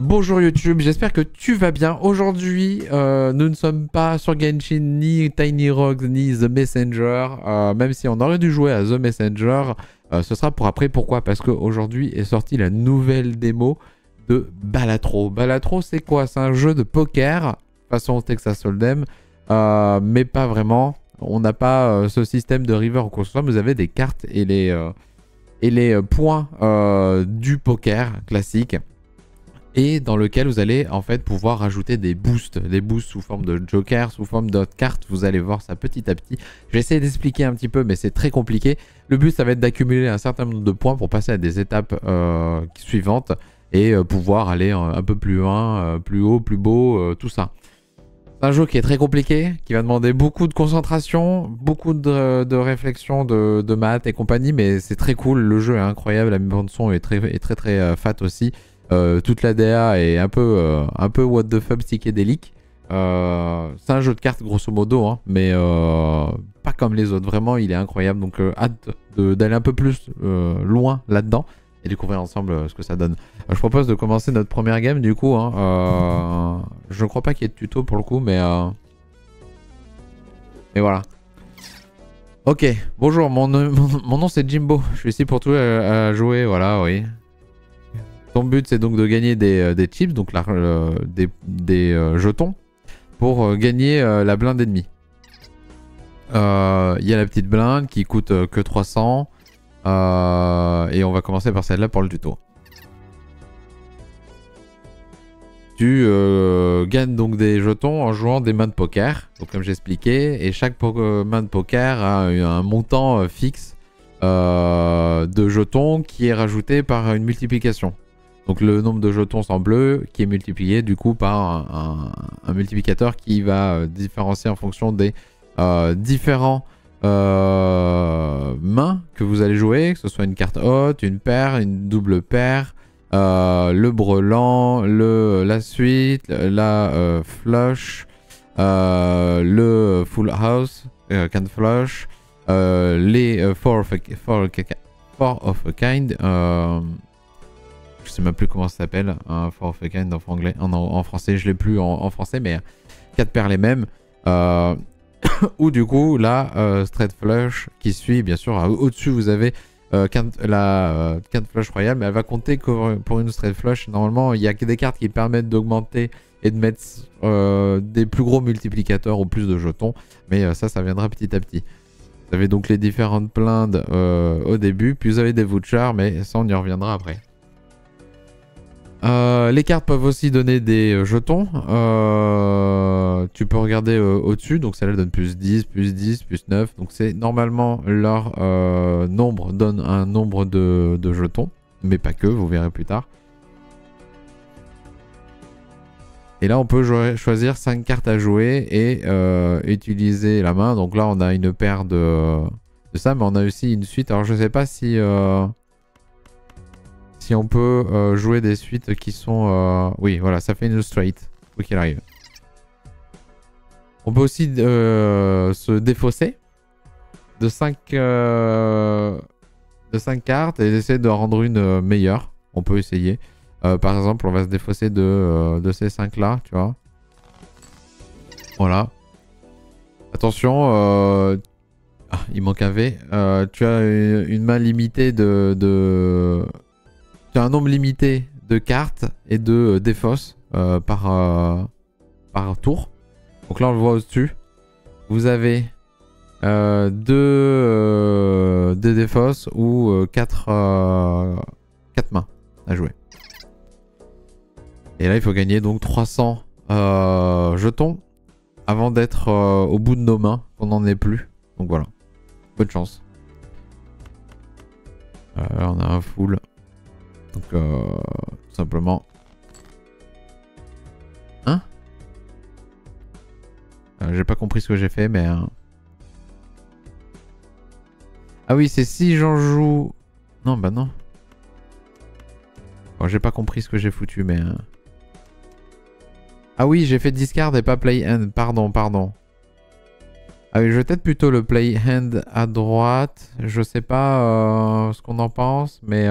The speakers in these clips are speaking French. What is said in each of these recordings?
Bonjour YouTube, j'espère que tu vas bien. Aujourd'hui, nous ne sommes pas sur Genshin, ni Tiny Rocks, ni The Messenger. Même si on aurait dû jouer à The Messenger, ce sera pour après. Pourquoi? Parce qu'aujourd'hui est sortie la nouvelle démo de Balatro. Balatro, c'est quoi? C'est un jeu de poker, façon Texas Hold'em, mais pas vraiment. On n'a pas ce système de river ou quoi que ce soit. Vous avez des cartes et les points du poker classique, et dans lequel vous allez en fait pouvoir rajouter des boosts sous forme de joker, sous forme d'autres cartes. Vous allez voir ça petit à petit. Je vais essayer d'expliquer un petit peu, mais c'est très compliqué. Le but, ça va être d'accumuler un certain nombre de points pour passer à des étapes suivantes et pouvoir aller un peu plus loin, plus haut, plus beau, tout ça. C'est un jeu qui est très compliqué, qui va demander beaucoup de concentration, beaucoup de réflexion, de maths et compagnie, mais c'est très cool. Le jeu est incroyable, la bande son est très fat aussi. Toute la DA est un peu what the fuck psychédélique. C'est un jeu de cartes grosso modo, hein, mais pas comme les autres. Vraiment, il est incroyable. Donc hâte d'aller un peu plus loin là-dedans et découvrir ensemble ce que ça donne. Je propose de commencer notre première game du coup. Hein. Je ne crois pas qu'il y ait de tuto pour le coup, mais voilà. Ok, bonjour, mon nom c'est Jimbo. Je suis ici pour tout à jouer, voilà, oui. Ton but, c'est donc de gagner des chips, donc des jetons, pour gagner la blinde ennemie. Il y a la petite blinde qui coûte que 300. Et on va commencer par celle-là pour le tuto. Tu gagnes donc des jetons en jouant des mains de poker, donc comme j'ai expliqué, et chaque main de poker a un montant fixe de jetons qui est rajouté par une multiplication. Donc le nombre de jetons en bleu qui est multiplié du coup par un multiplicateur qui va différencier en fonction des différents mains que vous allez jouer, que ce soit une carte haute, une paire, une double paire, le brelan, la suite, la flush, le full house, can flush, les four of a kind. Je sais même plus comment ça s'appelle, un four of a kind en français, je l'ai plus en français, mais 4 paires les mêmes. Ou du coup, la straight flush qui suit, bien sûr, au-dessus vous avez la carte flush royale, mais elle va compter que pour une straight flush. Normalement, il y a des cartes qui permettent d'augmenter et de mettre des plus gros multiplicateurs ou plus de jetons, mais ça viendra petit à petit. Vous avez donc les différentes blindes au début, puis vous avez des vouchers, mais ça on y reviendra après. Les cartes peuvent aussi donner des jetons. Tu peux regarder au-dessus. Donc celle-là donne plus 10, plus 10, plus 9. Donc c'est normalement leur nombre donne un nombre de jetons. Mais pas que, vous verrez plus tard. Et là on peut choisir 5 cartes à jouer et utiliser la main. Donc là on a une paire de ça. Mais on a aussi une suite. Alors je sais pas si on peut jouer des suites qui sont... Oui, voilà, ça fait une straight, quoi qu'il arrive. On peut aussi se défausser de 5 cartes et essayer de rendre une meilleure. On peut essayer. Par exemple, on va se défausser de ces 5 là, tu vois. Voilà. Attention, il manque un V. Tu as une main limitée Tu as un nombre limité de cartes et de défausses par tour. Donc là, on le voit au-dessus. Vous avez deux défausses ou 4 mains à jouer. Et là, il faut gagner donc 300 jetons avant d'être au bout de nos mains, qu'on n'en ait plus. Donc voilà. Bonne chance. Là, on a un full. Donc, tout simplement. Hein? J'ai pas compris ce que j'ai fait, mais... Ah oui, c'est si j'en joue... Non, bah non. Bon, j'ai pas compris ce que j'ai foutu, mais... Ah oui, j'ai fait discard et pas play hand. Pardon. Ah oui, je vais peut-être plutôt le play hand à droite. Je sais pas ce qu'on en pense, mais...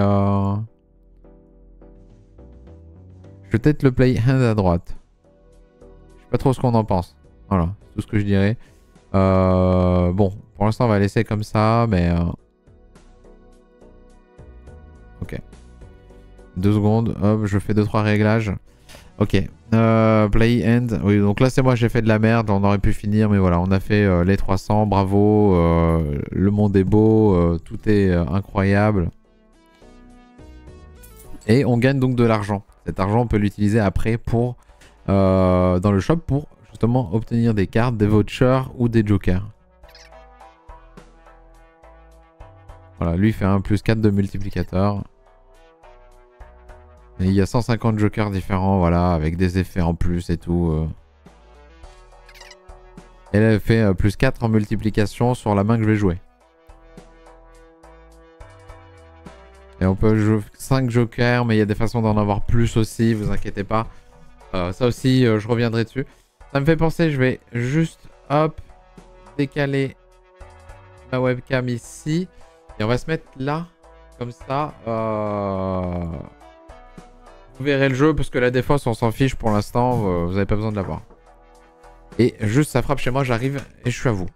Je vais peut-être le play hand à droite. Je sais pas trop ce qu'on en pense. Voilà, c'est tout ce que je dirais. Bon, pour l'instant on va laisser comme ça, mais... Ok. 2 secondes, hop, je fais 2-3 réglages. Ok, play end. Oui, donc là c'est moi, j'ai fait de la merde, on aurait pu finir, mais voilà, on a fait les 300, bravo, le monde est beau, tout est incroyable. Et on gagne donc de l'argent. Cet argent, on peut l'utiliser après pour, dans le shop pour justement obtenir des cartes, des vouchers ou des jokers. Voilà, lui fait un +4 de multiplicateur. Et il y a 150 jokers différents, voilà, avec des effets en plus et tout. Elle fait +4 en multiplication sur la main que je vais jouer. Et on peut jouer 5 jokers, mais il y a des façons d'en avoir plus aussi, vous inquiétez pas. Ça aussi, je reviendrai dessus. Ça me fait penser, je vais juste, hop, décaler ma webcam ici. Et on va se mettre là, comme ça. Vous verrez le jeu, parce que la défausse, on s'en fiche pour l'instant. Vous n'avez pas besoin de la voir. Et juste, ça frappe chez moi, j'arrive et je suis à vous.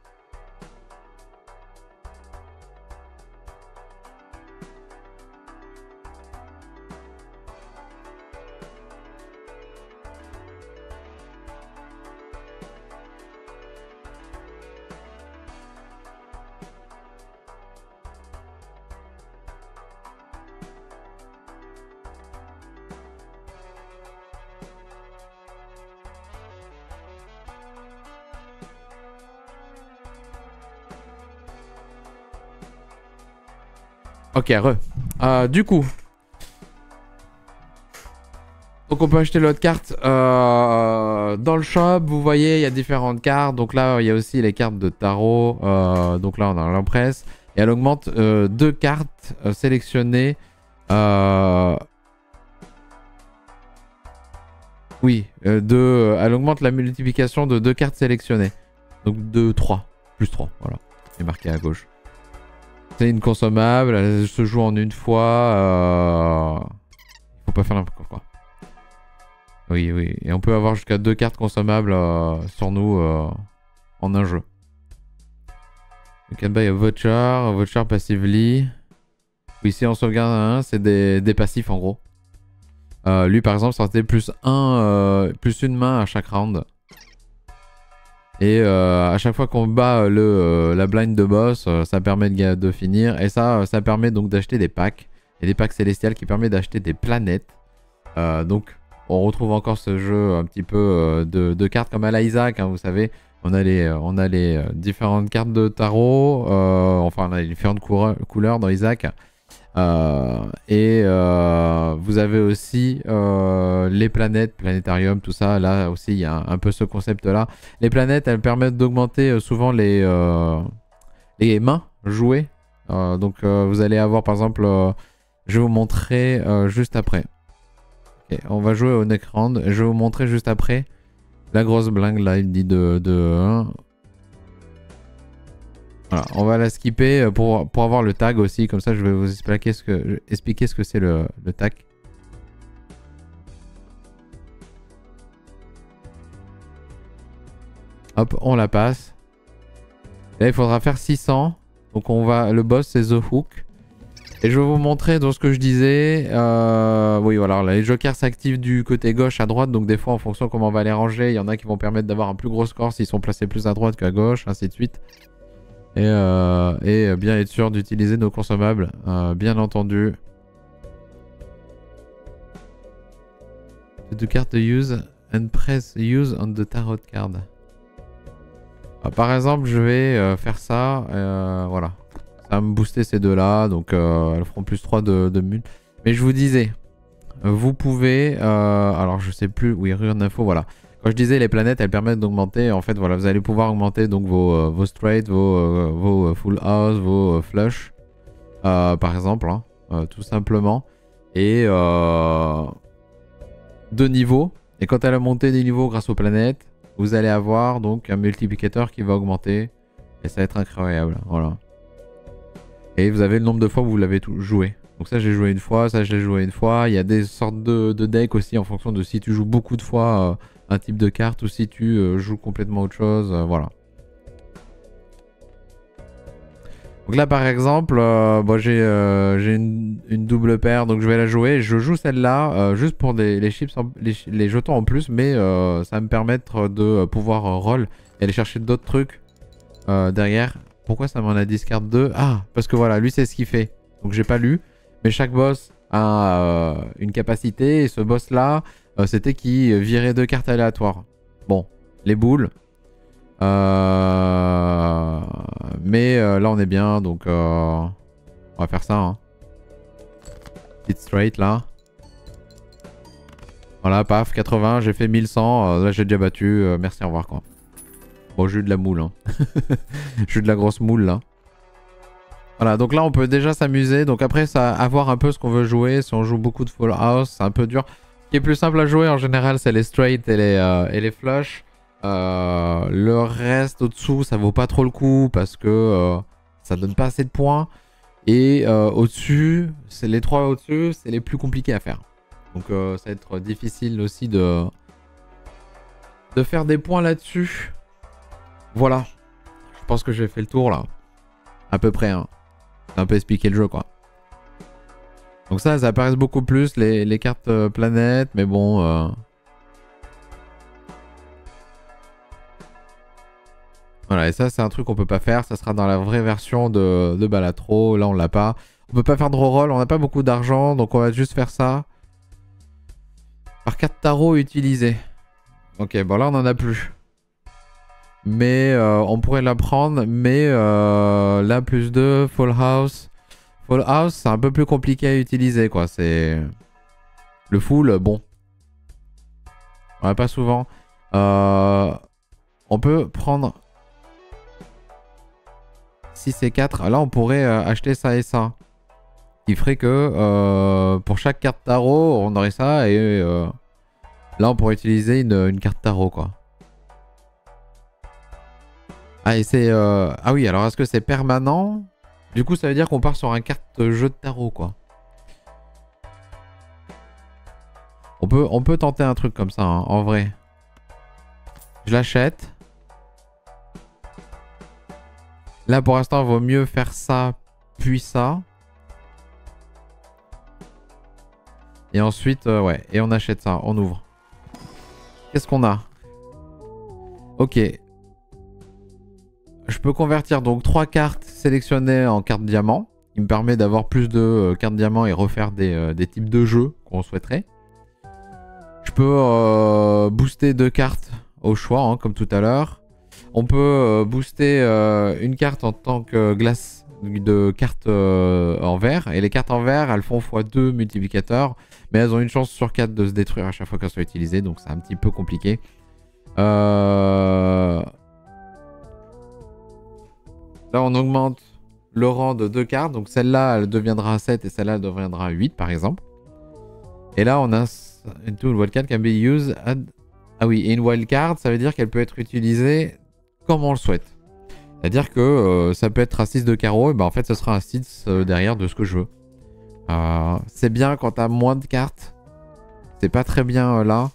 Ok, du coup. Donc on peut acheter l'autre carte dans le shop. Vous voyez, il y a différentes cartes. Donc là, il y a aussi les cartes de tarot. Donc là, on a l'empresse. Et elle augmente 2 cartes sélectionnées. Oui, elle augmente la multiplication de 2 cartes sélectionnées. Donc de 3. Plus 3, voilà. C'est marqué à gauche. C'est une consommable, elle se joue en une fois. Faut pas faire n'importe quoi. Oui, oui. Et on peut avoir jusqu'à 2 cartes consommables sur nous en un jeu. You can buy a voucher passively. Oui, si on sauvegarde un, c'est des passifs en gros. Lui par exemple, ça aurait été plus une main à chaque round. Et à chaque fois qu'on bat la blind de boss, ça permet de finir. Et ça permet donc d'acheter des packs. Et des packs célestials qui permettent d'acheter des planètes. Donc on retrouve encore ce jeu un petit peu de cartes comme à la Isaac, hein, vous savez. On a les différentes cartes de tarot. Enfin, on a les différentes couleurs dans Isaac. Vous avez aussi les planètes, planétarium, tout ça. Là aussi, il y a un peu ce concept-là. Les planètes, elles permettent d'augmenter souvent les mains jouées. Donc, vous allez avoir, par exemple, je vais vous montrer juste après. Okay, on va jouer au neck round. Je vais vous montrer juste après la grosse blingue. Là, il dit de 1. Voilà, on va la skipper pour avoir le tag aussi, comme ça je vais vous expliquer ce que c'est le tag. Hop, on la passe. Là il faudra faire 600. Donc le boss c'est The Hook. Et je vais vous montrer dans ce que je disais. Oui voilà, là, les jokers s'activent du côté gauche à droite. Donc des fois en fonction de comment on va les ranger, il y en a qui vont permettre d'avoir un plus gros score s'ils sont placés plus à droite qu'à gauche, ainsi de suite. Et bien être sûr d'utiliser nos consommables, bien entendu. The card to use and press use on the tarot card. Par exemple, je vais faire ça, voilà. Ça va me booster ces deux-là, donc elles feront plus 3 de mul. Mais je vous disais, vous pouvez, alors je sais plus, oui, rire d'info, voilà. Quand je disais les planètes, elles permettent d'augmenter. En fait, voilà, vous allez pouvoir augmenter donc vos straight, vos full house, vos flush, par exemple, hein, tout simplement. Et de niveaux. Et quand elle a monté des niveaux grâce aux planètes, vous allez avoir donc un multiplicateur qui va augmenter. Et ça va être incroyable, voilà. Et vous avez le nombre de fois où vous l'avez joué. Donc ça j'ai joué une fois, ça je l'ai joué une fois. Il y a des sortes de decks aussi en fonction de si tu joues beaucoup de fois un type de carte ou si tu joues complètement autre chose. Voilà. Donc là par exemple, bon, j'ai une double paire donc je vais la jouer. Je joue celle-là juste pour les chips, les jetons en plus, mais ça va me permettre de pouvoir roll et aller chercher d'autres trucs derrière. Pourquoi ça m'en a discard 2? Ah, parce que voilà, lui c'est ce qu'il fait. Donc j'ai pas lu, mais chaque boss a une capacité et ce boss là, c'était qui virait 2 cartes aléatoires. Bon, les boules. Mais là on est bien donc on va faire ça hein. Petite straight là. Voilà paf 80 j'ai fait 1100 là j'ai déjà battu merci au revoir quoi. Bon j'ai eu de la moule hein. J'ai eu de la grosse moule là. Voilà donc là on peut déjà s'amuser donc après ça à voir un peu ce qu'on veut jouer. Si on joue beaucoup de Full House c'est un peu dur. Ce qui est plus simple à jouer en général c'est les straight et les flush. Le reste au-dessous ça vaut pas trop le coup parce que ça donne pas assez de points et au-dessus, c'est les 3 au-dessus, c'est les plus compliqués à faire. Donc ça va être difficile aussi de faire des points là-dessus. Voilà, je pense que j'ai fait le tour là, à peu près. Hein. J'ai un peu expliqué le jeu quoi. Donc ça apparaît beaucoup plus les cartes planètes, mais bon. Voilà, et ça c'est un truc qu'on peut pas faire, ça sera dans la vraie version de Balatro, là on l'a pas. On peut pas faire de reroll, on n'a pas beaucoup d'argent, donc on va juste faire ça. Par carte tarot utilisée. Ok, bon là on en a plus. Mais on pourrait la prendre, mais là plus 2, Full House. Full House c'est un peu plus compliqué à utiliser quoi, c'est... Le full, bon. On a pas souvent. On peut prendre... 6 et 4, là on pourrait acheter ça et ça. Qui ferait que pour chaque carte tarot, on aurait ça et là on pourrait utiliser une carte tarot quoi. Ah et c'est... Ah oui, alors est-ce que c'est permanent? Du coup ça veut dire qu'on part sur un carte jeu de tarot quoi. On peut tenter un truc comme ça hein, en vrai. Je l'achète. Là pour l'instant il vaut mieux faire ça puis ça. Et ensuite ouais, et on achète ça, on ouvre. Qu'est-ce qu'on a? Ok. Je peux convertir donc 3 cartes sélectionnées en cartes diamant. Il me permet d'avoir plus de cartes diamant et refaire des types de jeux qu'on souhaiterait. Je peux booster 2 cartes au choix, hein, comme tout à l'heure. On peut booster une carte en tant que glace de cartes en vert. Et les cartes en vert, elles font x2 multiplicateurs. Mais elles ont une chance sur 4 de se détruire à chaque fois qu'elles sont utilisées. Donc c'est un petit peu compliqué. Là on augmente le rang de 2 cartes. Donc celle-là, elle deviendra 7 et celle-là, elle deviendra 8 par exemple. Et là on a... Une wildcard can be used at... Ah oui, et une wildcard, ça veut dire qu'elle peut être utilisée comme on le souhaite. C'est-à-dire que ça peut être un 6 de carreau, et ben en fait ce sera un 6 derrière de ce que je veux. C'est bien quand t'as moins de cartes. C'est pas très bien là.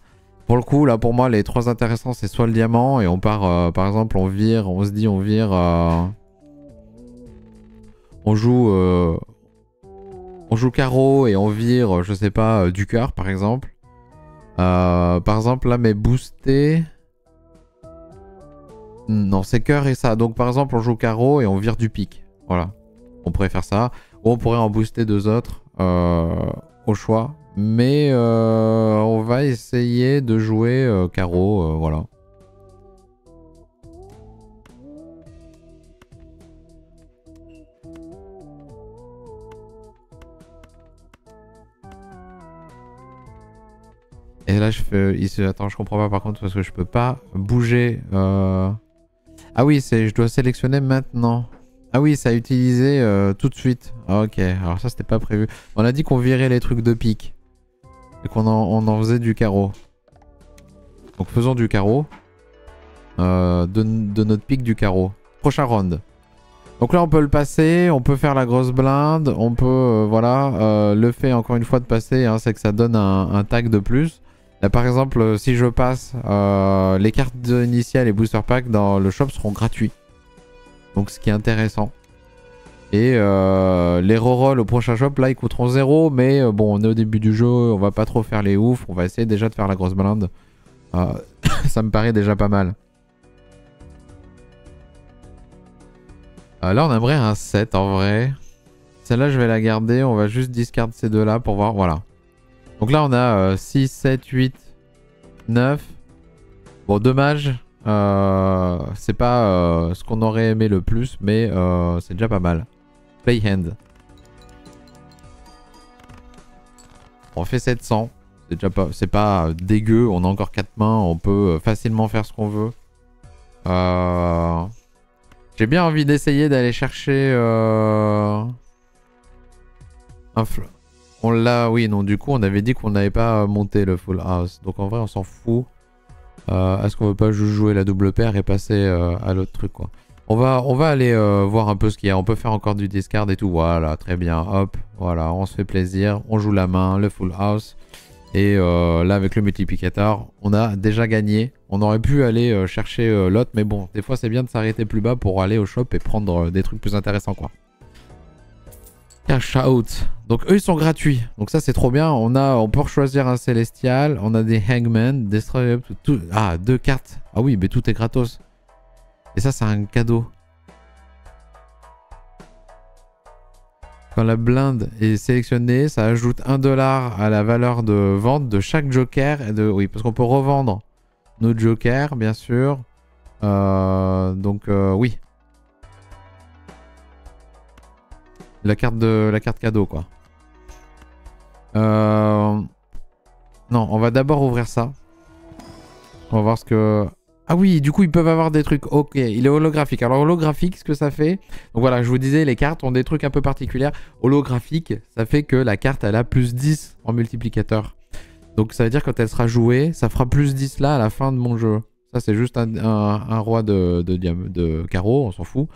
Pour le coup, là pour moi, les 3 intéressants, c'est soit le diamant, et on part, par exemple, on se dit on vire... on joue carreau et on vire, je sais pas, du cœur par exemple. Par exemple là mais boosté. Non c'est cœur et ça. Donc par exemple on joue carreau et on vire du pique. Voilà. On pourrait faire ça. Ou on pourrait en booster 2 autres au choix. Mais on va essayer de jouer carreau. Voilà. Et là je fais... Attends je comprends pas par contre parce que je peux pas bouger. Ah oui je dois sélectionner maintenant. Ah oui ça a utilisé tout de suite. Ah, ok alors ça c'était pas prévu. On a dit qu'on virait les trucs de pique. Et qu'on en faisait du carreau. Donc faisons du carreau. De notre pique du carreau. Prochain round. Donc là, on peut le passer, on peut faire la grosse blinde, on peut, voilà, le fait encore une fois de passer, hein, c'est que ça donne un tag de plus. Là, par exemple, si je passe, les cartes initiales et booster pack dans le shop seront gratuits. Donc, ce qui est intéressant. Et les rerolls au prochain shop, là, ils coûteront 0, mais bon, on est au début du jeu, on va pas trop faire les oufs, on va essayer déjà de faire la grosse blinde. Ça me paraît déjà pas mal. Là, on aimerait un 7 en vrai. Celle-là, je vais la garder. On va juste discard ces deux-là pour voir. Voilà. Donc là, on a 6, 7, 8, 9. Bon, dommage. C'est pas ce qu'on aurait aimé le plus, mais c'est déjà pas mal. Play hand. On fait 700. C'est déjà pas, c'est pas dégueu. On a encore 4 mains. On peut facilement faire ce qu'on veut. J'ai bien envie d'essayer d'aller chercher un on l'a, oui, non, du coup, on avait dit qu'on n'avait pas monté le full house. Donc en vrai, on s'en fout. Est-ce qu'on veut pas juste jouer la double paire et passer à l'autre truc, quoi. On va aller voir un peu ce qu'il y a. On peut faire encore du discard et tout. Voilà, très bien. Hop, voilà, on se fait plaisir. On joue la main, le full house. Et là, avec le multiplicateur, on a déjà gagné. On aurait pu aller chercher l'autre, mais bon, des fois, c'est bien de s'arrêter plus bas pour aller au shop et prendre des trucs plus intéressants, quoi. Cash out. Donc, eux, ils sont gratuits. Donc, ça, c'est trop bien. On peut choisir un Célestial. On a des Hangman, Destroy Up, tout. Ah, 2 cartes. Ah oui, mais tout est gratos. Et ça, c'est un cadeau. Quand la blinde est sélectionnée, ça ajoute 1$ à la valeur de vente de chaque joker. Et oui, parce qu'on peut revendre nos jokers, bien sûr. Donc, oui. La carte cadeau, quoi. Non, on va d'abord ouvrir ça. On va voir ce que... Ah oui, du coup, ils peuvent avoir des trucs. Ok, il est holographique. Alors, holographique, ce que ça fait... Donc voilà, je vous disais, les cartes ont des trucs un peu particuliers. Holographique, ça fait que la carte, elle a plus 10 en multiplicateur. Donc, ça veut dire que quand elle sera jouée, ça fera plus 10 là à la fin de mon jeu. Ça, c'est juste un roi de carreau, on s'en fout.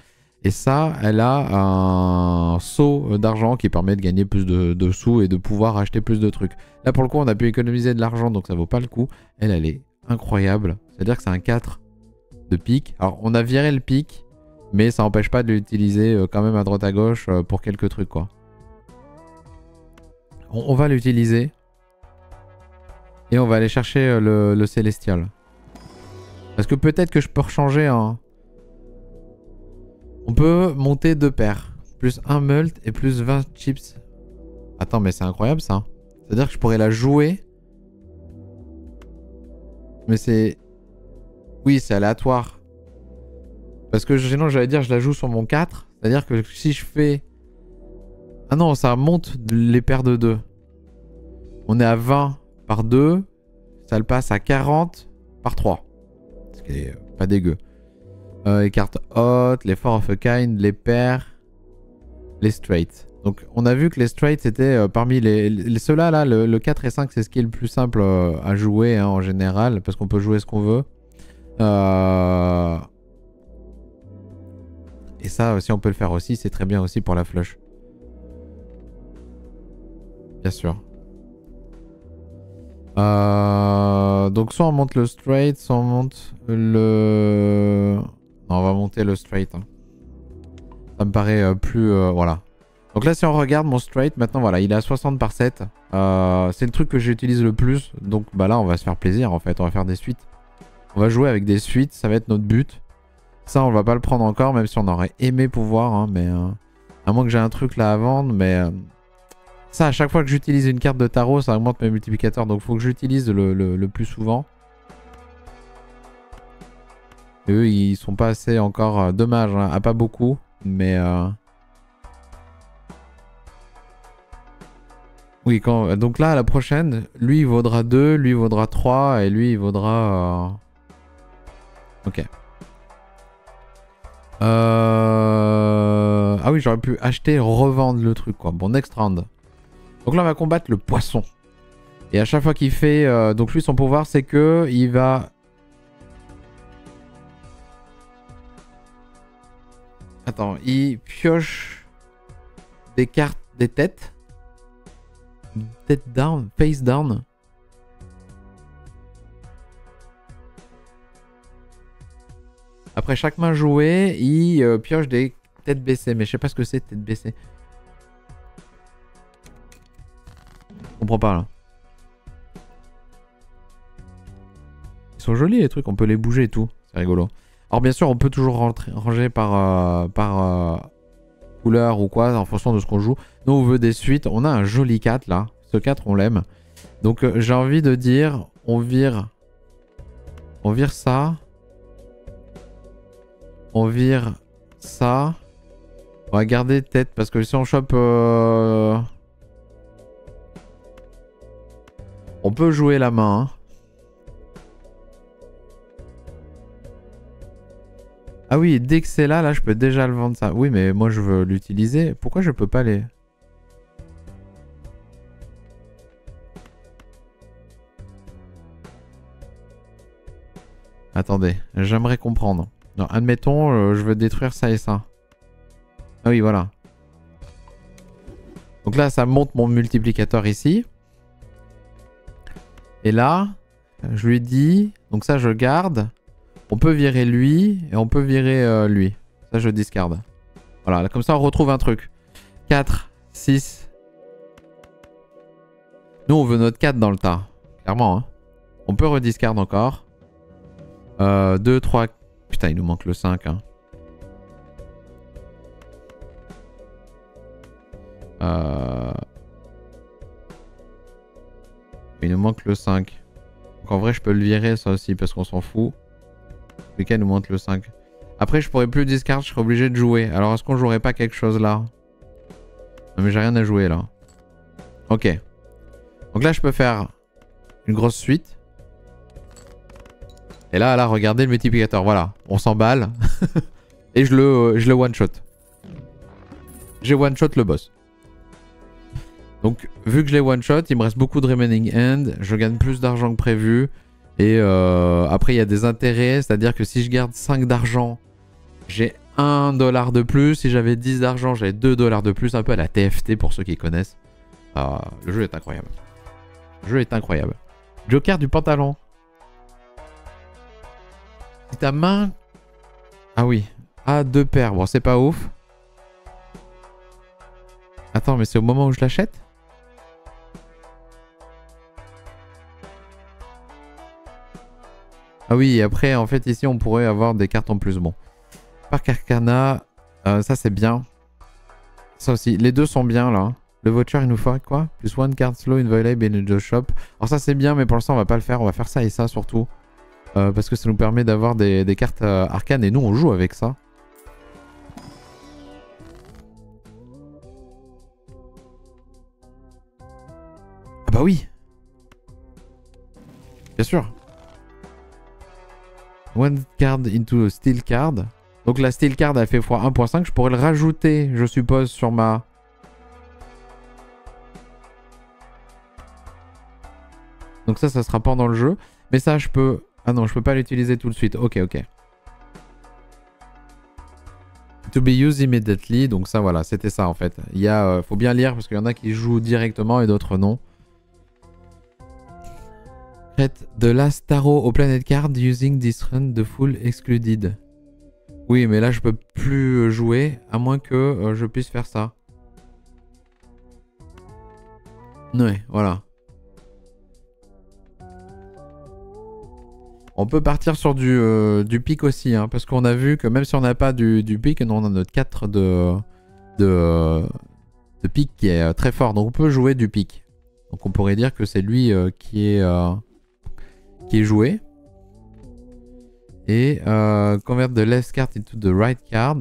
Et ça, elle a un saut d'argent qui permet de gagner plus de sous et de pouvoir acheter plus de trucs. Là, pour le coup, on a pu économiser de l'argent, donc ça vaut pas le coup. Elle est incroyable. C'est-à-dire que c'est un 4 de pique. Alors, on a viré le pique, mais ça n'empêche pas de l'utiliser quand même à droite à gauche pour quelques trucs, quoi. On va l'utiliser. Et on va aller chercher le Célestial. Parce que peut-être que je peux rechanger un... On peut monter 2 paires. Plus 1 mult et plus 20 chips. Attends, mais c'est incroyable ça. C'est-à-dire que je pourrais la jouer. Mais c'est... Oui, c'est aléatoire. Parce que sinon, j'allais dire, je la joue sur mon 4. C'est-à-dire que si je fais... Ah non, ça monte les paires de 2. On est à 20 par 2. Ça le passe à 40 par 3. Ce qui est pas dégueu. Les cartes hot, les four of a kind, les paires, les straight. Donc on a vu que les straight c'était parmi ceux-là, là, le 4 et 5 c'est ce qui est le plus simple à jouer hein, en général. Parce qu'on peut jouer ce qu'on veut. Et ça si on peut le faire aussi, c'est très bien aussi pour la flush. Bien sûr. Donc soit on monte le straight, soit on monte le... Non, on va monter le straight. Hein. Ça me paraît plus... voilà. Donc là, si on regarde mon straight, maintenant, voilà, il est à 60 par 7. C'est le truc que j'utilise le plus. Donc bah là, on va se faire plaisir, en fait. On va faire des suites. On va jouer avec des suites. Ça va être notre but. Ça, on va pas le prendre encore, même si on aurait aimé pouvoir. Hein, mais à moins que j'ai un truc là à vendre. Mais ça, à chaque fois que j'utilise une carte de tarot, ça augmente mes multiplicateurs. Donc il faut que j'utilise le plus souvent. Et eux, ils sont pas assez encore... dommage, hein, à pas beaucoup. Mais... Oui, donc là, à la prochaine, lui, il vaudra 2, lui, il vaudra 3, et lui, il vaudra... Ok. Ah oui, j'aurais pu acheter et revendre le truc, quoi. Bon, next round. Donc là, on va combattre le poisson. Et à chaque fois qu'il fait... donc lui, son pouvoir, c'est que il va... Attends, il pioche des cartes, des têtes. Tête down, face down. Après chaque main jouée, il pioche des têtes baissées. Mais je sais pas ce que c'est, tête baissée. Je comprends pas là. Ils sont jolis les trucs, on peut les bouger et tout. C'est rigolo. Alors bien sûr, on peut toujours ranger par couleur ou quoi, en fonction de ce qu'on joue. Nous, on veut des suites. On a un joli 4 là. Ce 4, on l'aime. Donc j'ai envie de dire, on vire ça. On vire ça. On va garder tête parce que si on chope... On peut jouer la main. Hein. Ah oui, dès que c'est là, je peux déjà le vendre ça. Oui, mais moi je veux l'utiliser. Pourquoi je peux pas les... Attendez, j'aimerais comprendre. Non, admettons, je veux détruire ça et ça. Ah oui, voilà. Donc là, ça monte mon multiplicateur ici. Et là, je lui dis... Donc ça, je garde. On peut virer lui et on peut virer lui. Ça, je discarde. Voilà, comme ça, on retrouve un truc. 4, 6. Nous, on veut notre 4 dans le tas. Clairement, hein. On peut rediscard encore. 2, 3... Putain, il nous manque le 5, hein. Il nous manque le 5. Donc en vrai, je peux le virer ça aussi parce qu'on s'en fout. Le cas nous montre le 5. Après, je pourrais plus discard, je serais obligé de jouer. Alors, est-ce qu'on jouerait pas quelque chose là? Non, mais j'ai rien à jouer là. Ok. Donc là, je peux faire une grosse suite. Et là, regardez le multiplicateur. Voilà, on s'emballe. Et je le one-shot. J'ai one-shot le boss. Donc, vu que je l'ai one-shot, il me reste beaucoup de remaining end. Je gagne plus d'argent que prévu. Et après, il y a des intérêts. C'est-à-dire que si je garde 5 d'argent, j'ai 1 dollar de plus. Si j'avais 10 d'argent, j'avais 2 dollars de plus. Un peu à la TFT pour ceux qui connaissent. Le jeu est incroyable. Le jeu est incroyable. Joker du pantalon. Si ta main... Ah oui. Ah, 2 paires. Bon, c'est pas ouf. Attends, mais c'est au moment où je l'achète? Ah oui, après, en fait, ici, on pourrait avoir des cartes en plus. Bon. Parc Arcana, ça, c'est bien. Ça aussi. Les deux sont bien, là. Le voucher, il nous faut quoi? Plus one card slow inviolable in the shop. Alors ça, c'est bien, mais pour l'instant, on va pas le faire. On va faire ça et ça, surtout. Parce que ça nous permet d'avoir des cartes arcanes. Et nous, on joue avec ça. Ah bah oui. Bien sûr. One card into a steel card. Donc la steel card a fait x 1.5. Je pourrais le rajouter, je suppose, sur ma... Donc ça sera pas dans le jeu. Mais ça, je peux... Ah non, je peux pas l'utiliser tout de suite. Ok, ok. To be used immediately. Donc ça, voilà, c'était ça en fait. Il y a... faut bien lire parce qu'il y en a qui jouent directement et d'autres non. Create the last tarot au planet card using this run the full excluded. Oui, mais là, je peux plus jouer à moins que je puisse faire ça. Ouais, voilà. On peut partir sur du pic aussi, hein, parce qu'on a vu que même si on n'a pas du pic, nous on a notre 4 de pic qui est très fort. Donc on peut jouer du pic. Donc on pourrait dire que c'est lui qui est joué. Et convert the left card into the right card.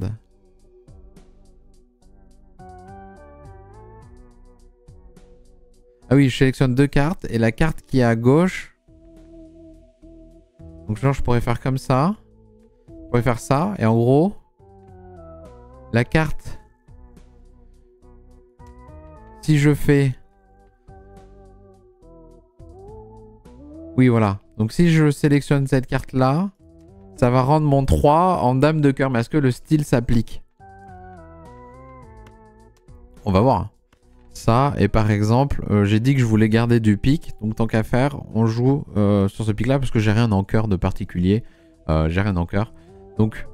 Ah oui, je sélectionne 2 cartes et la carte qui est à gauche. Donc genre je pourrais faire comme ça. Je pourrais faire ça et en gros la carte, si je fais... Oui voilà. Donc si je sélectionne cette carte là, ça va rendre mon 3 en dame de cœur. Mais est-ce que le style s'applique? On va voir. Ça, et par exemple, j'ai dit que je voulais garder du pic. Donc tant qu'à faire, on joue sur ce pic là parce que j'ai rien en cœur de particulier. J'ai rien en cœur. Donc...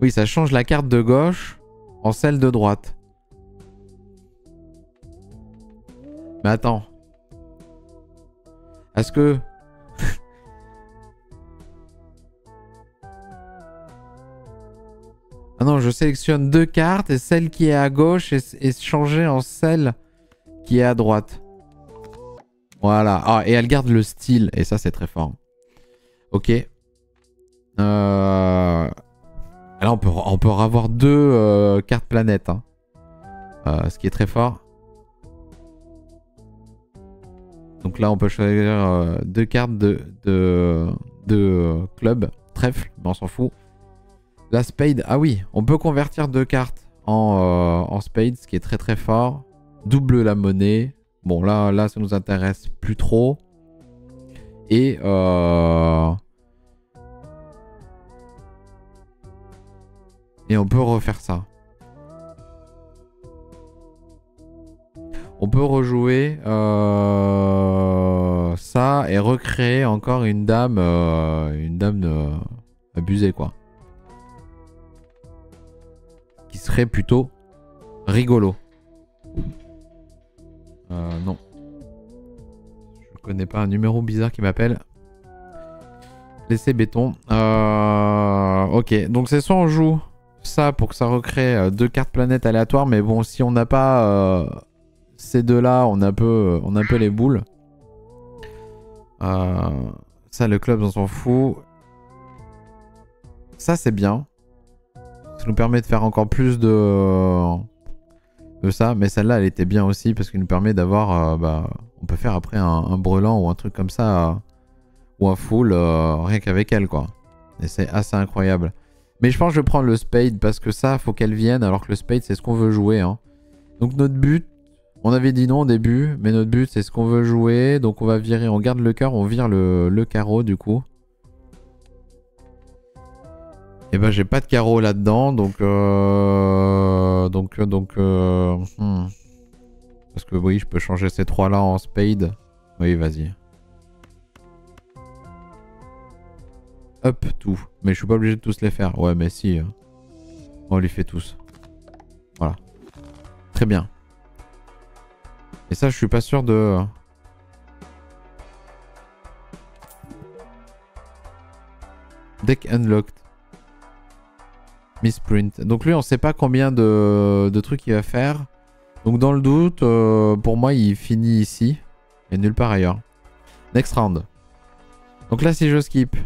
Oui, ça change la carte de gauche en celle de droite. Mais attends. Est-ce que... Ah non, je sélectionne 2 cartes et celle qui est à gauche est changée en celle qui est à droite. Voilà. Ah, et elle garde le style. Et ça, c'est très fort. Ok. Là, on peut avoir 2 cartes planètes. Hein. Ce qui est très fort. Donc là, on peut choisir 2 cartes de club. Trèfle, mais on s'en fout. La spade, ah oui, on peut convertir 2 cartes en spade, ce qui est très très fort. Double la monnaie. Bon, là ça nous intéresse plus trop. Et on peut refaire ça. On peut rejouer ça et recréer encore une dame abusée, quoi. Qui serait plutôt rigolo. Non. Je connais pas un numéro bizarre qui m'appelle. Laissez béton. Ok, donc c'est soit on joue ça pour que ça recrée 2 cartes planètes aléatoires, mais bon, si on n'a pas ces deux-là, on a un peu les boules. Ça, le club, on s'en fout. Ça, c'est bien. Ça nous permet de faire encore plus de ça. Mais celle-là, elle était bien aussi parce qu'il nous permet d'avoir... on peut faire après un brelan ou un truc comme ça. Ou un full, rien qu'avec elle, quoi. Et c'est assez incroyable. Mais je pense que je vais prendre le spade parce que ça, faut qu'elle vienne. Alors que le spade, c'est ce qu'on veut jouer. Hein. Donc notre but... On avait dit non au début. Mais notre but, c'est ce qu'on veut jouer. Donc on va virer... On garde le cœur, on vire le carreau, du coup. Et ben j'ai pas de carreau là-dedans, parce que oui, je peux changer ces 3 là en spade. Oui, vas-y. Hop, tout. Mais je suis pas obligé de tous les faire. Ouais, mais si. On les fait tous. Voilà. Très bien. Et ça, je suis pas sûr de... Deck unlocked. Misprint. Donc lui, on sait pas combien de trucs il va faire. Donc dans le doute, pour moi, il finit ici. Et nulle part ailleurs. Next round. Donc là, si je skip...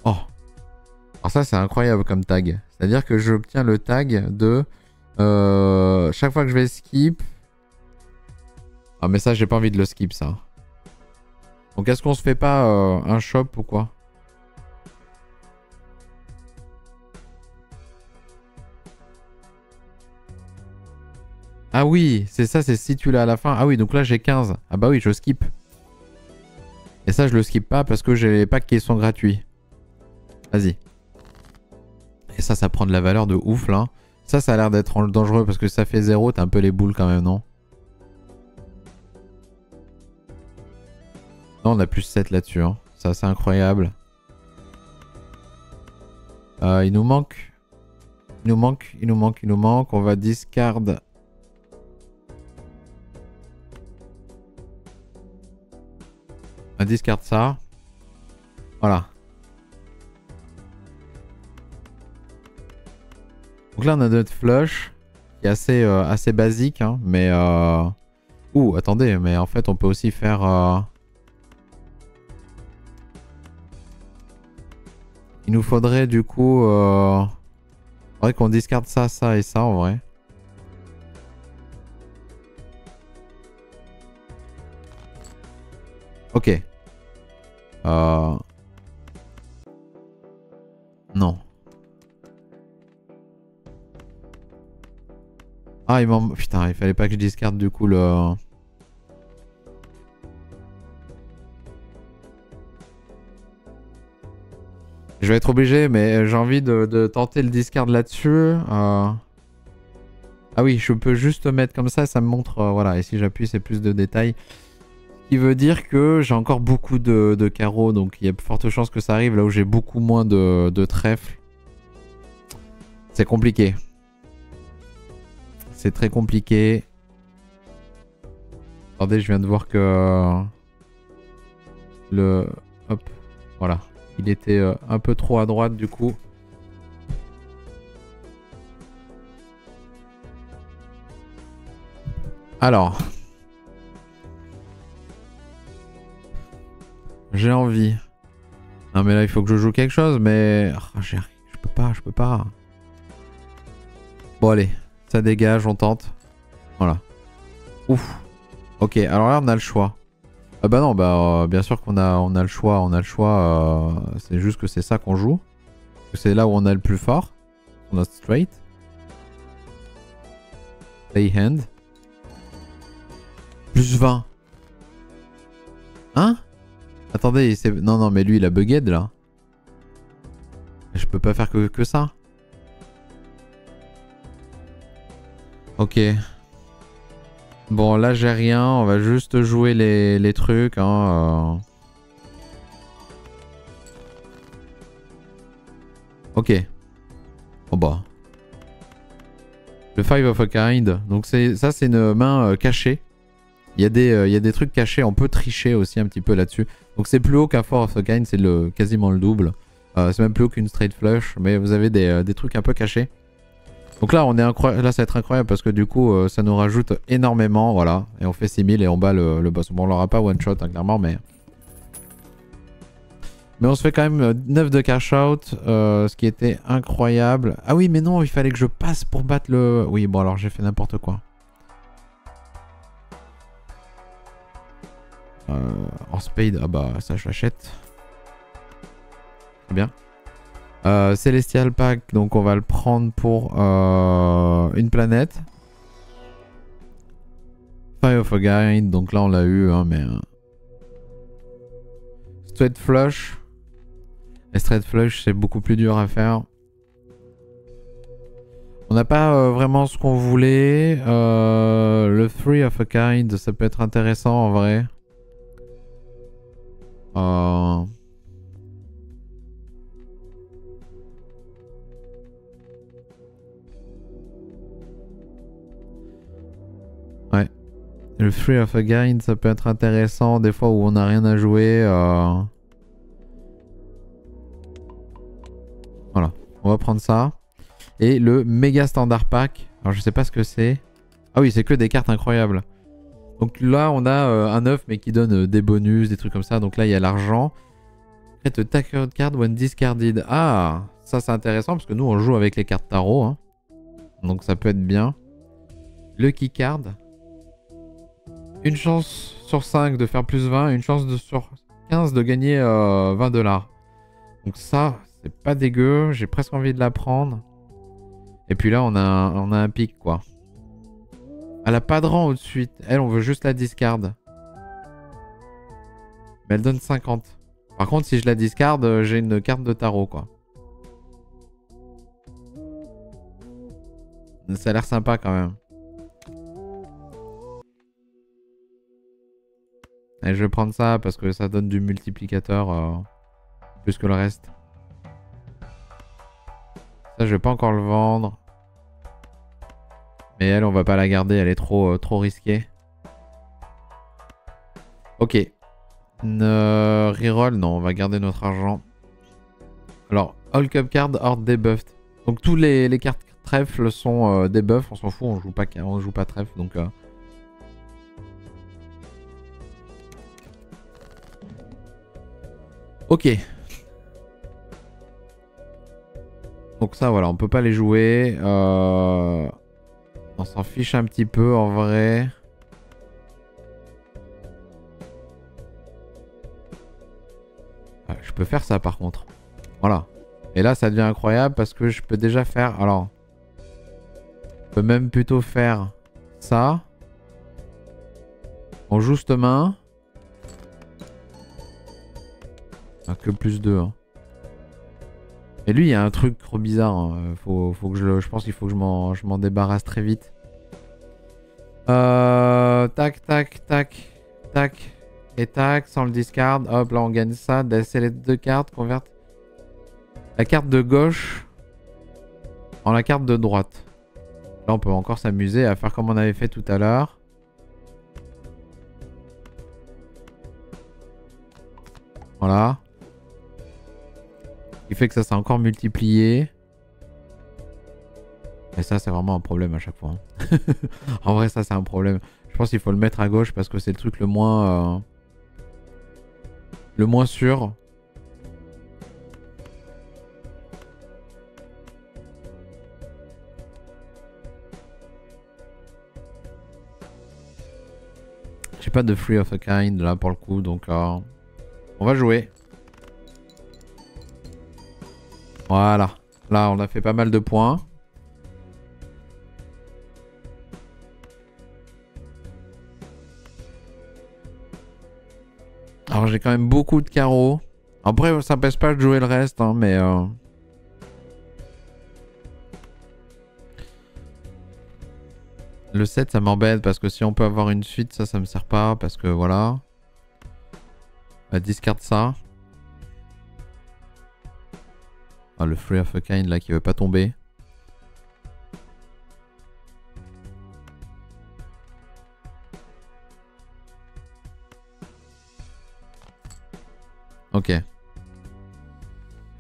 Oh. Alors ça, c'est incroyable comme tag. C'est-à-dire que j'obtiens le tag de... chaque fois que je vais skip... Ah mais ça, j'ai pas envie de le skip, ça. Donc est-ce qu'on se fait pas un shop ou quoi? Ah oui, c'est ça, c'est si tu l'as à la fin. Ah oui, donc là j'ai 15. Ah bah oui, je skip. Et ça, je le skip pas parce que j'ai les packs qui sont gratuits. Vas-y. Et ça prend de la valeur de ouf là. Ça a l'air d'être dangereux parce que ça fait 0. T'as un peu les boules quand même, non? Non, on a plus 7 là-dessus. Hein. Ça, c'est incroyable. Il nous manque. Il nous manque. On va discard. On discard ça. Voilà. Donc là, on a notre flush. Qui est assez basique. Hein, mais... Ouh, attendez. Mais en fait, on peut aussi faire... Il nous faudrait du coup... faudrait qu'on discarde ça, ça et ça en vrai. Ok. Non. Ah, putain, il fallait pas que je discarde du coup le... Je vais être obligé, mais j'ai envie de tenter le discard là-dessus. Ah oui, je peux juste mettre comme ça me montre... voilà, et si j'appuie, c'est plus de détails. Ce qui veut dire que j'ai encore beaucoup de carreaux, donc il y a de fortes chances que ça arrive là où j'ai beaucoup moins de trèfle. C'est compliqué. C'est très compliqué. Attendez, je viens de voir que... Hop, voilà. Il était un peu trop à droite du coup. Alors. J'ai envie. Non mais là il faut que je joue quelque chose mais... Oh, je peux pas. Bon allez, ça dégage, on tente. Voilà. Ouf. Ok, alors là on a le choix. Ah bah non, bah bien sûr qu'on a le choix, c'est juste que c'est ça qu'on joue. C'est là où on a le plus fort. On a straight. Play hand. Plus 20. Hein? Attendez, non mais lui il a bugged là. Je peux pas faire que ça. Ok. Bon là j'ai rien, on va juste jouer les trucs hein. Ok. Oh bah. Le Five of a Kind. Donc ça c'est une main cachée. Il y a des trucs cachés, on peut tricher aussi un petit peu là-dessus. Donc c'est plus haut qu'un Four of a Kind, c'est quasiment le double. C'est même plus haut qu'une straight flush, mais vous avez des trucs un peu cachés. Donc là, là ça va être incroyable parce que du coup, ça nous rajoute énormément, voilà. Et on fait 6000 et on bat le boss. Bon, on l'aura pas one shot, hein, clairement, mais... Mais on se fait quand même 9 de cash out, ce qui était incroyable. Ah oui, mais non, il fallait que je passe pour battre le... Oui, bon, alors j'ai fait n'importe quoi. En spade, ah bah ça je l'achète. Très bien. Celestial Pack, donc on va le prendre pour une planète. Fire of a Guide, donc là on l'a eu, hein, mais... Straight Flush. Et Straight Flush c'est beaucoup plus dur à faire. On n'a pas vraiment ce qu'on voulait. Le Three of a Kind, ça peut être intéressant en vrai. Ouais. Le Three of a Kind, ça peut être intéressant des fois où on n'a rien à jouer. Voilà. On va prendre ça. Et le méga standard pack. Alors je sais pas ce que c'est. Ah oui, c'est que des cartes incroyables. Donc là, on a un œuf, mais qui donne des bonus, des trucs comme ça. Donc là, il y a l'argent. Create a card when discarded. Ah, ça c'est intéressant parce que nous, on joue avec les cartes tarot. Hein. Donc ça peut être bien. Le keycard. Une chance sur 5 de faire plus 20. Une chance sur 15 de gagner 20 $. Donc ça, c'est pas dégueu. J'ai presque envie de la prendre. Et puis là, on a un pic, quoi. Elle a pas de rang au-dessus. Elle, on veut juste la discard. Mais elle donne 50. Par contre, si je la discard, j'ai une carte de tarot, quoi. Ça a l'air sympa, quand même. Et je vais prendre ça parce que ça donne du multiplicateur plus que le reste. Ça, je vais pas encore le vendre. Mais elle, on va pas la garder, elle est trop risquée. Ok. Reroll, non, on va garder notre argent. Alors, all cup card or debuffed. Donc tous les cartes trèfle sont debuff, on s'en fout, on joue pas trèfle, donc... Ok. Donc ça, voilà, on peut pas les jouer. On s'en fiche un petit peu, en vrai. Je peux faire ça, par contre. Voilà. Et là, ça devient incroyable parce que je peux déjà faire... Alors, je peux même plutôt faire ça. En juste main. Ah, que plus 2. Hein. Et lui, il y a un truc trop bizarre. Hein. Faut que je pense qu'il faut que je m'en débarrasse très vite. Tac, tac, tac, tac. Et tac, sans le discard. Hop, là, on gagne ça. C'est les deux cartes. Converte la carte de gauche en la carte de droite. Là, on peut encore s'amuser à faire comme on avait fait tout à l'heure. Voilà. Ce qui fait que ça s'est encore multiplié. Et ça, c'est vraiment un problème à chaque fois. Hein. En vrai, ça, c'est un problème. Je pense qu'il faut le mettre à gauche parce que c'est le truc le moins sûr. J'ai pas de free of a kind là pour le coup, donc on va jouer. Voilà. Là, on a fait pas mal de points. Alors, j'ai quand même beaucoup de carreaux. Après, ça pèse pas de jouer le reste, hein, mais... Le 7, ça m'embête parce que si on peut avoir une suite, ça me sert pas parce que voilà. On va discard ça. Ah, le Free of a Kind là qui veut pas tomber. Ok.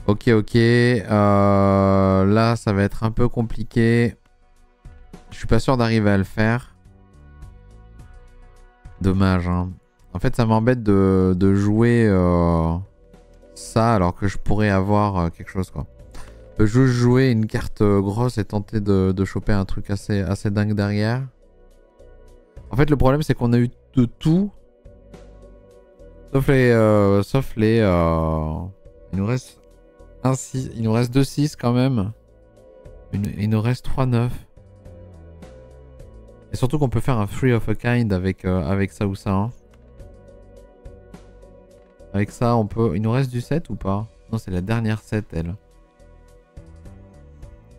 Ok, ok. Là, ça va être un peu compliqué. Je suis pas sûr d'arriver à le faire. Dommage, hein. En fait, ça m'embête de jouer ça alors que je pourrais avoir quelque chose, quoi. Je peux juste jouer une carte grosse et tenter de choper un truc assez dingue derrière. En fait, le problème, c'est qu'on a eu de tout. Sauf les... Il nous reste un 6. Il nous reste 2 6 quand même. Il nous reste 3 9. Et surtout qu'on peut faire un free of a kind avec ça ou ça. Hein. Avec ça, on peut... Il nous reste du 7 ou pas? Non, c'est la dernière 7, elle.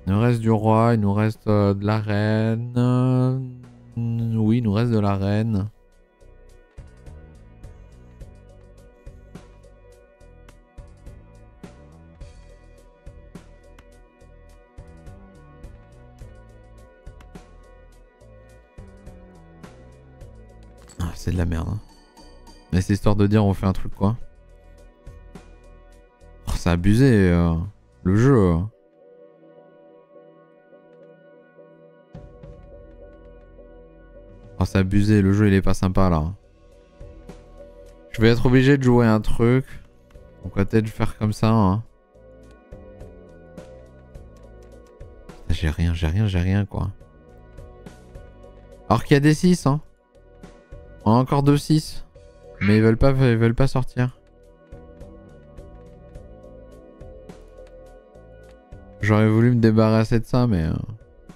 Il nous reste du roi, il nous reste de la reine. Oui, il nous reste de la reine. Ah, c'est de la merde. Hein. Mais c'est histoire de dire on fait un truc quoi. Oh, c'est abusé le jeu. Oh, c'est abusé, le jeu il est pas sympa là. Je vais être obligé de jouer un truc. Donc on va peut-être faire comme ça. Hein. J'ai rien quoi. Alors qu'il y a des 6 hein. On a encore 2 6. Mais ils veulent pas sortir. J'aurais voulu me débarrasser de ça mais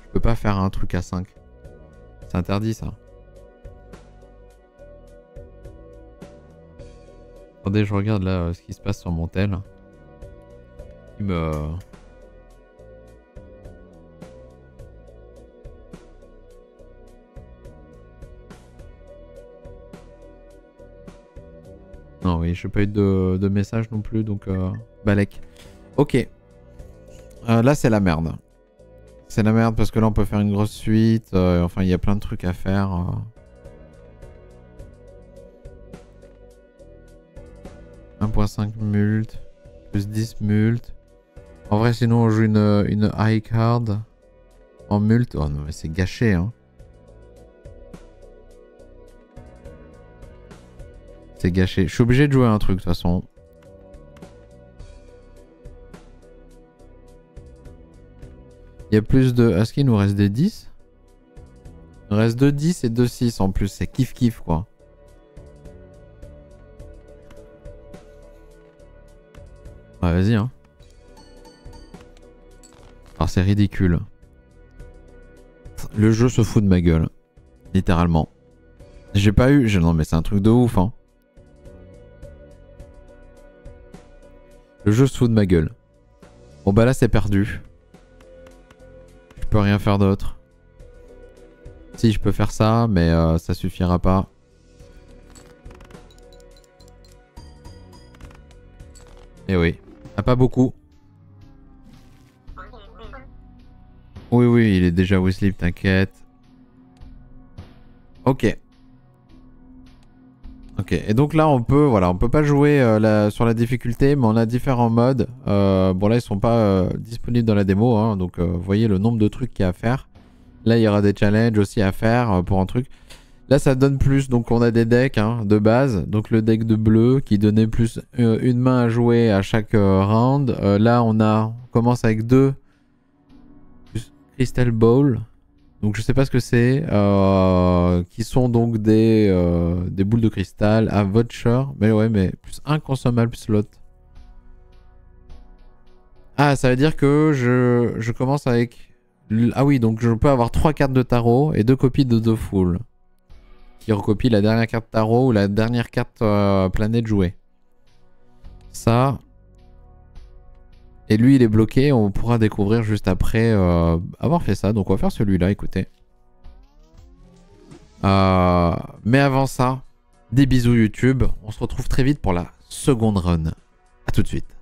je peux pas faire un truc à 5. C'est interdit ça. Attendez, je regarde là ce qui se passe sur mon tel. Il me... Non, oui, je n'ai pas eu de message non plus, donc balèque. Ok. Là, c'est la merde. C'est la merde parce que là, on peut faire une grosse suite. Enfin, il y a plein de trucs à faire. 1.5 mult. Plus 10 mult. En vrai, sinon, on joue une high card. En mult. Oh non, mais c'est gâché, hein. C'est gâché. Je suis obligé de jouer un truc de toute façon. Il y a plus de... Est-ce qu'il nous reste des 10? Il nous reste 2 10 et 2 6 en plus. C'est kiff quoi. Ouais, vas-y hein. Alors c'est ridicule. Le jeu se fout de ma gueule. Littéralement. J'ai pas eu... Non mais c'est un truc de ouf hein. Le jeu se fout de ma gueule. Bon bah là c'est perdu. Je peux rien faire d'autre. Si je peux faire ça, mais ça suffira pas. Et oui. Ah, pas beaucoup. Oui, oui, il est déjà Weasley, t'inquiète. Ok. Ok, et donc là on peut, voilà, on peut pas jouer sur la difficulté, mais on a différents modes. Bon là ils sont pas disponibles dans la démo, hein, donc vous voyez le nombre de trucs qu'il y a à faire. Là il y aura des challenges aussi à faire pour un truc. Là ça donne plus, donc on a des decks hein, de base. Donc le deck de bleu qui donnait plus une main à jouer à chaque round. Là on commence avec 2 Crystal Ball. Donc je sais pas ce que c'est, qui sont donc des boules de cristal à voucher. Mais ouais, mais plus un consommable slot. Ah, ça veut dire que je commence avec... Ah oui, donc je peux avoir 3 cartes de tarot et 2 copies de The Fool. Qui recopie la dernière carte tarot ou la dernière carte planète jouée. Ça... Et lui, il est bloqué, on pourra découvrir juste après avoir fait ça. Donc on va faire celui-là, écoutez. Mais avant ça, des bisous YouTube. On se retrouve très vite pour la seconde run. A tout de suite.